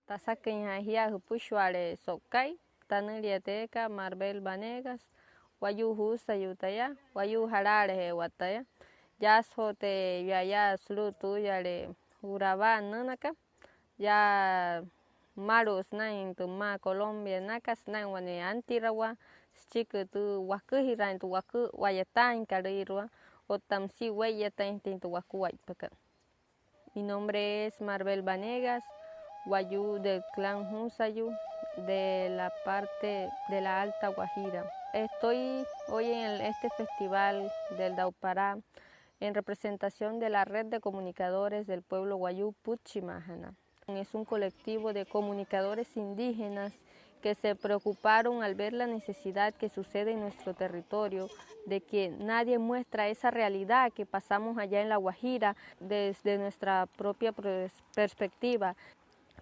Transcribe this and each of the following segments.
Tasaqueñajia Pushwale Sokay, Taniliateca, Marvel Vanegas, Wayu Husa Yutaya, Wayu Harare Wataya, Yasote Yaya Slutu Yale Uraba Nanaka, Ya Maros Nain to Ma Colombia Nakas Nanwane Antirawa, Chico to Wakuhira to Waku, Wayatain Carirua, o Tamsi Wayatain to Waku White. Mi nombre es Marvel Vanegas, Wayú del clan Hunsayu, de la parte de la Alta Guajira. Estoy hoy en este festival del Daupará en representación de la red de comunicadores del pueblo Wayú Puchimájana. Es un colectivo de comunicadores indígenas que se preocuparon al ver la necesidad que sucede en nuestro territorio, de que nadie muestra esa realidad que pasamos allá en la Guajira desde nuestra propia perspectiva.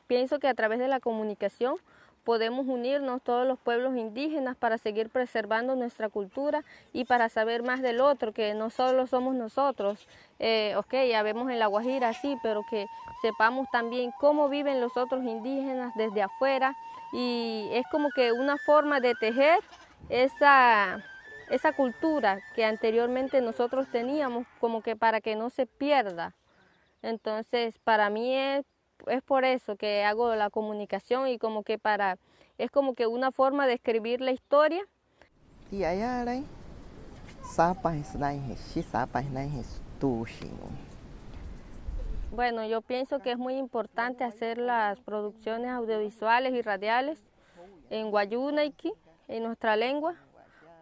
Pienso que a través de la comunicación podemos unirnos todos los pueblos indígenas para seguir preservando nuestra cultura y para saber más del otro, que no solo somos nosotros. Ya vemos en la Guajira, sí, pero que sepamos también cómo viven los otros indígenas desde afuera, y es como que una forma de tejer esa cultura que anteriormente nosotros teníamos, como que para que no se pierda. Entonces, para mí es por eso que hago la comunicación, y como que es como que una forma de escribir la historia. Bueno, yo pienso que es muy importante hacer las producciones audiovisuales y radiales en Wayunaiki, en nuestra lengua,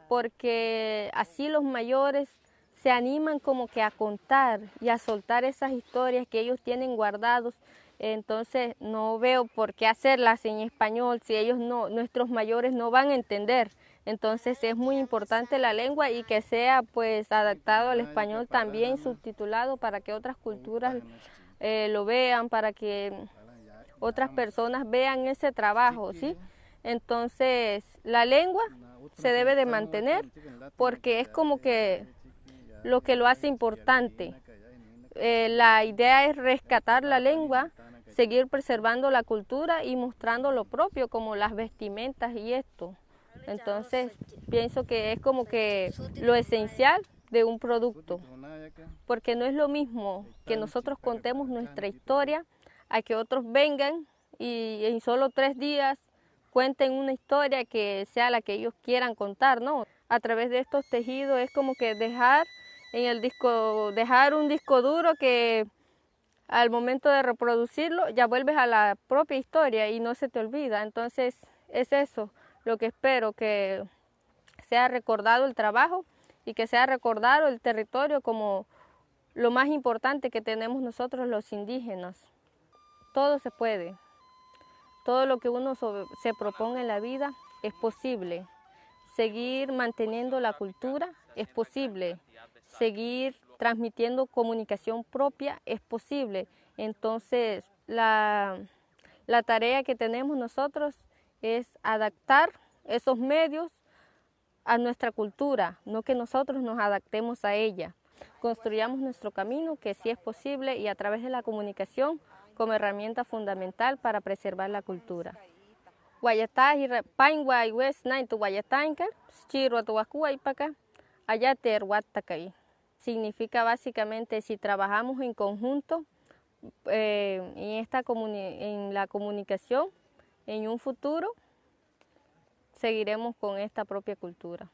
porque así los mayores se animan como que a contar y a soltar esas historias que ellos tienen guardados. Entonces no veo por qué hacerlas en español si nuestros mayores no van a entender. Entonces es muy importante la lengua, y que sea pues adaptado al español también, subtitulado, para que otras culturas lo vean, para que otras personas vean ese trabajo, ¿sí? Entonces la lengua se debe de mantener, porque es como que lo hace importante. La idea es rescatar la lengua, seguir preservando la cultura y mostrando lo propio, como las vestimentas y esto. Entonces pienso que es como que lo esencial de un producto, porque no es lo mismo que nosotros contemos nuestra historia a que otros vengan y en solo 3 días cuenten una historia que sea la que ellos quieran contar, ¿no? A través de estos tejidos es como que dejar un disco duro que al momento de reproducirlo ya vuelves a la propia historia y no se te olvida. Entonces es eso lo que espero, que sea recordado el trabajo y que sea recordado el territorio como lo más importante que tenemos nosotros los indígenas. Todo se puede. Todo lo que uno se proponga en la vida es posible. Seguir manteniendo la cultura es posible. Seguir transmitiendo comunicación propia es posible. Entonces, la tarea que tenemos nosotros es adaptar esos medios a nuestra cultura, no que nosotros nos adaptemos a ella. Construyamos nuestro camino, que sí es posible, y a través de la comunicación como herramienta fundamental para preservar la cultura. Guayatay, Painguay, West Nine, tu Guayatainca, Chiro, tu Wacuaypaca, Ayater, Huatacay. Significa básicamente, si trabajamos en conjunto en la comunicación, en un futuro seguiremos con esta propia cultura.